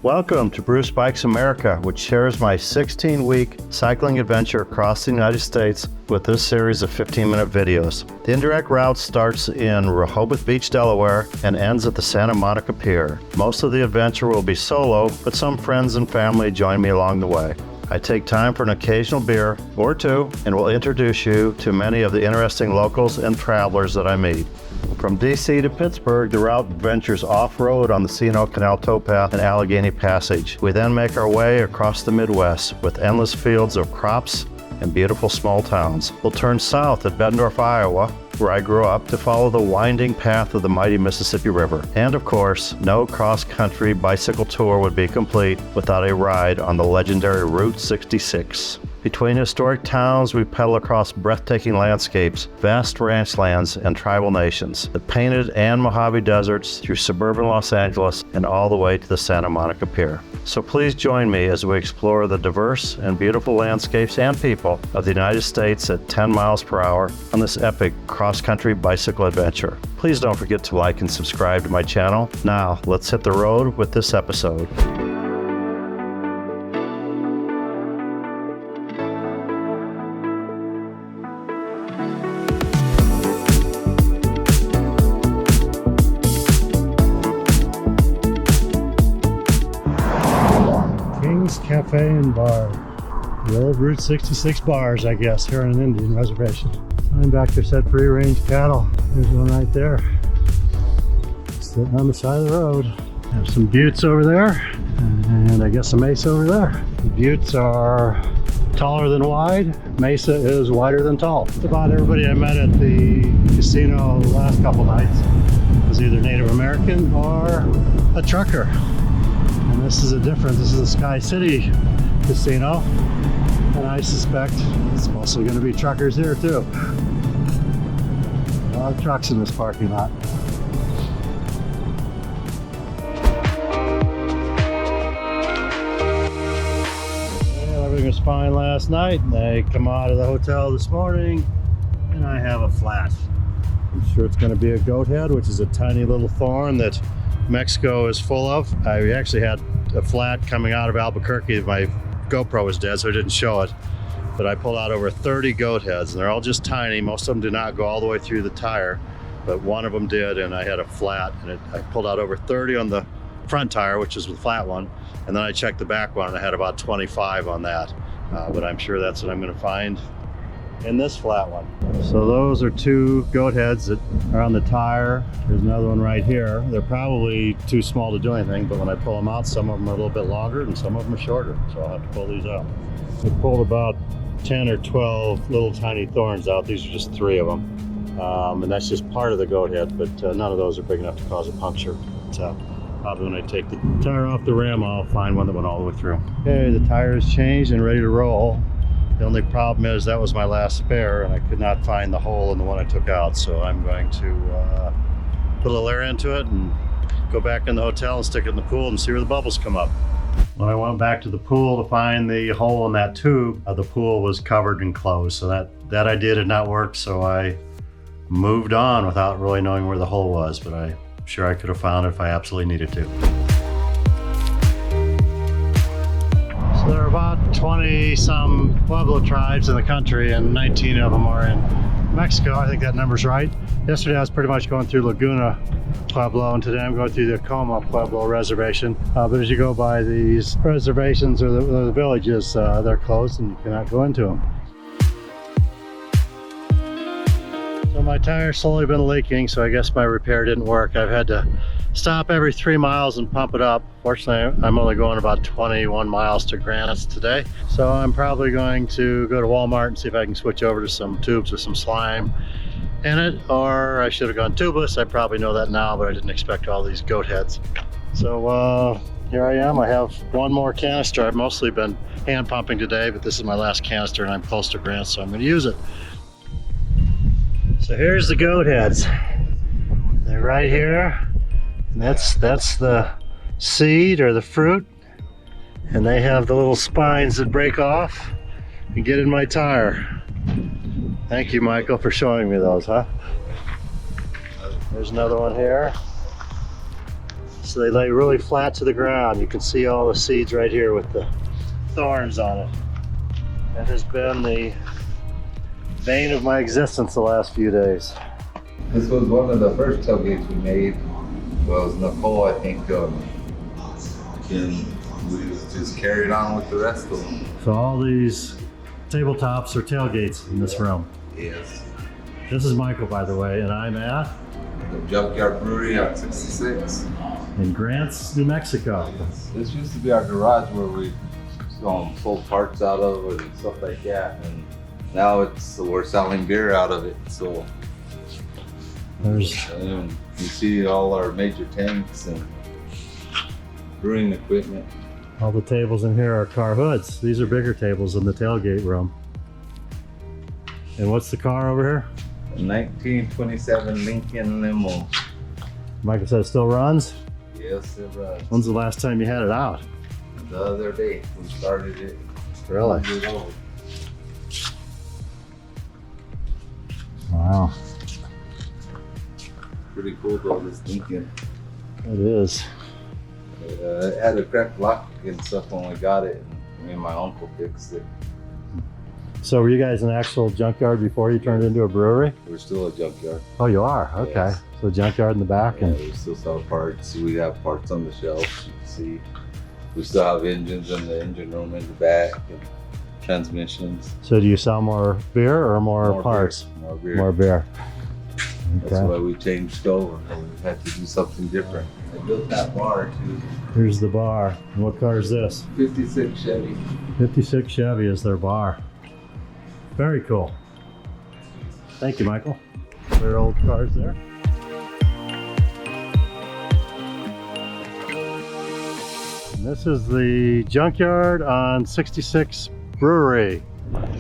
Welcome to Bruce Bikes America, which shares my 16-week cycling adventure across the United States with this series of 15-minute videos. The indirect route starts in Rehoboth Beach, Delaware, and ends at the Santa Monica Pier. Most of the adventure will be solo, but some friends and family join me along the way. I take time for an occasional beer or two and will introduce you to many of the interesting locals and travelers that I meet. From DC to Pittsburgh, the route ventures off-road on the C&O Canal Towpath and Allegheny Passage. We then make our way across the Midwest with endless fields of crops and beautiful small towns. We'll turn south at Bettendorf, Iowa, where I grew up, to follow the winding path of the mighty Mississippi River. And of course, no cross-country bicycle tour would be complete without a ride on the legendary Route 66. Between historic towns, we pedal across breathtaking landscapes, vast ranch lands, and tribal nations, the painted and Mojave deserts, through suburban Los Angeles, and all the way to the Santa Monica Pier. So please join me as we explore the diverse and beautiful landscapes and people of the United States at 10 miles per hour on this epic cross-country bicycle adventure. Please don't forget to like and subscribe to my channel. Now, let's hit the road with this episode. Cafe and Bar. The old Route 66 bars, I guess, here on an Indian reservation. I'm back there, said free range cattle. There's one right there, sitting on the side of the road. Have some buttes over there, and I guess a mesa over there. The buttes are taller than wide. Mesa is wider than tall. Just about everybody I met at the casino the last couple nights was either Native American or a trucker. And this is the Sky City Casino, and I suspect it's mostly going to be truckers here too. A lot of trucks in this parking lot. Well, everything was fine last night, and I come out of the hotel this morning and I have a flat. I'm sure it's going to be a goat head, which is a tiny little thorn that Mexico is full of. I actually had a flat coming out of Albuquerque. My GoPro was dead, so I didn't show it. But I pulled out over 30 goat heads, and they're all just tiny. Most of them do not go all the way through the tire, but one of them did, and I had a flat, and I pulled out over 30 on the front tire, which is the flat one, and then I checked the back one, and I had about 25 on that. But I'm sure that's what I'm going to find in this flat one. So those are two goat heads that are on the tire. There's another one right here. They're probably too small to do anything, but when I pull them out, some of them are a little bit longer and some of them are shorter, so I'll have to pull these out. I pulled about 10 or 12 little tiny thorns out. These are just 3 of them, and that's just part of the goat head, but none of those are big enough to cause a puncture. So probably when I take the tire off the rim, I'll find one that went all the way through. Okay, the tire is changed and ready to roll. The only problem is that was my last spare, and I could not find the hole in the one I took out, so I'm going to put a little air into it and go back in the hotel and stick it in the pool and see where the bubbles come up. When I went back to the pool to find the hole in that tube, the pool was covered and closed, so that idea did not work, so I moved on without really knowing where the hole was, but I'm sure I could have found it if I absolutely needed to. So there are about 20-some Pueblo tribes in the country, and 19 of them are in Mexico. I think that number's right. Yesterday I was pretty much going through Laguna Pueblo, and today I'm going through the Acoma Pueblo reservation. But as you go by these reservations or the villages, they're closed and you cannot go into them. So my tire's slowly been leaking, so I guess my repair didn't work. I've had to stop every 3 miles and pump it up. Fortunately, I'm only going about 21 miles to Granites today. So I'm probably going to go to Walmart and see if I can switch over to some tubes with some slime in it, or I should have gone tubeless. I probably know that now, but I didn't expect all these goat heads. So here I am. I have one more canister. I've mostly been hand pumping today, but this is my last canister and I'm close to Grant, so I'm going to use it. So here's the goat heads. They're right here. And that's the seed or the fruit, and they have the little spines that break off and get in my tire. Thank you, Michael, for showing me those, huh? There's another one here. So they lay really flat to the ground. You can see all the seeds right here with the thorns on it. That has been the bane of my existence the last few days. This was one of the first tailgates we made. Well, it was Nicole, I think, and we just carried on with the rest of them. So all these tabletops are tailgates in this room. Yes. This is Michael, by the way, and I'm at The Junkyard Brewery on 66. in Grants, New Mexico. This used to be our garage where we sold parts out of and stuff like that. And now we're selling beer out of it. So There's you see all our major tanks and brewing equipment. all the tables in here are car hoods. These are bigger tables in the tailgate room. And what's the car over here? A 1927 Lincoln limo. Michael said it still runs. Yes, it runs. When's the last time you had it out? The other day we started it. Really? 100 old. Wow, Pretty cool though, this Lincoln. it is. It had a cracked lock and stuff when we got it, and me and my uncle fixed it. So were you guys an actual junkyard before you turned into a brewery? We're still a junkyard. Oh, you are? Okay. Yes. So junkyard in the back. Yeah, And we still sell parts. We have parts on the shelf. You can see we still have engines in the engine room in the back and transmissions. so do you sell more beer or more parts? Beer. More beer. More beer. That's Okay. why we changed over. We had to do something different. I built that bar too. Here's the bar. And what car is this? 56 Chevy. 56 Chevy is their bar. Very cool. Thank you, Michael. There are old cars there. And this is the junkyard on 66 Brewery,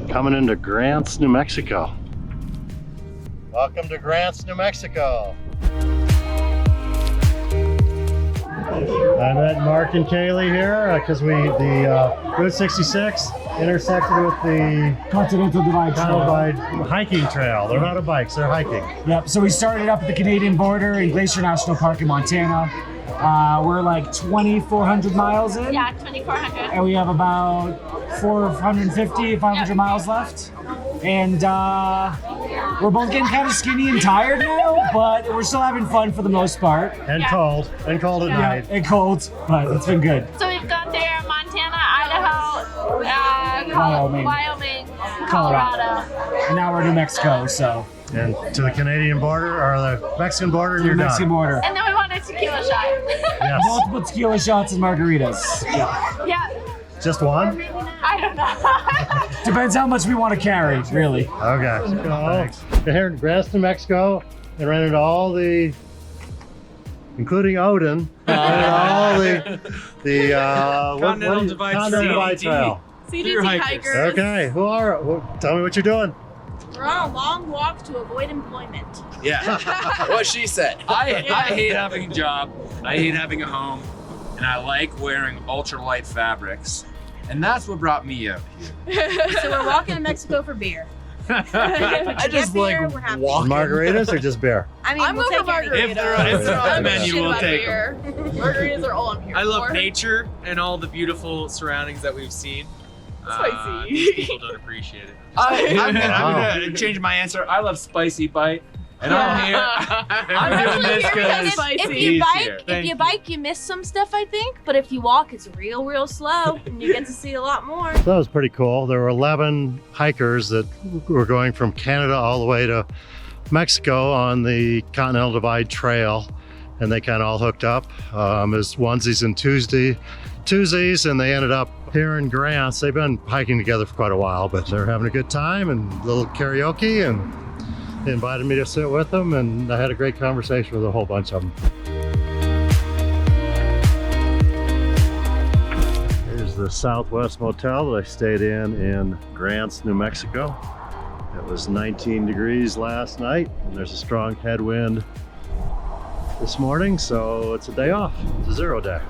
coming into Grants, New Mexico. Welcome to Grants, New Mexico. I met Mark and Kaylee here because the Route 66 intersected with the Continental Divide Trail. hiking trail. They're not a bikes, they're hiking. Yep, so we started up at the Canadian border in Glacier National Park in Montana. We're like 2,400 miles in. Yeah, 2,400. And we have about 450, 500 miles left. And we're both getting kind of skinny and tired now, but we're still having fun for the most part. And Yeah. cold at night. And cold, but it's been good. So we've gone there, Montana, Idaho, Wyoming, Colorado. And now we're in New Mexico, so And to the Canadian border or the Mexican border, and New you're Mexican done. border. And then we want a tequila shot. Yes. Multiple tequila shots and margaritas. Yeah. Yeah, Just one? I don't know. Depends how much we want to carry, really. Okay. Thanks. We're here in Grants, New Mexico, and rented all the, including Oden, rented all the Continental Divide Trail. Beer hikers. Okay. Tell me what you're doing. We're on a long walk to avoid employment. Yeah, what she said. I hate having a job. I hate having a home, and I like wearing ultralight fabrics, and that's what brought me out here. So we're walking to Mexico for beer. I just beer, like we're happy. walking. Margaritas or just beer? I mean, I'm we'll going for take anything. If they're on the I'm menu, shit we'll about take beer. Margaritas are all I'm here I love for. nature and all the beautiful surroundings that we've seen. Spicy. These people don't appreciate it. I'm gonna change my answer. I love spicy bite, and I'm here. I'm doing this because If he's you bike, here. if you bike, you miss some stuff, I think. But if you walk, it's real slow, and you get to see a lot more. So that was pretty cool. There were 11 hikers that were going from Canada all the way to Mexico on the Continental Divide Trail, and they kind of all hooked up as onesies and twosies, and they ended up here in Grants. They've been hiking together for quite a while, but they're having a good time and a little karaoke, and they invited me to sit with them, and I had a great conversation with a whole bunch of them. Here's the Southwest Motel that I stayed in Grants, New Mexico. It was 19 degrees last night, and there's a strong headwind this morning, so it's a day off. It's a 0 day.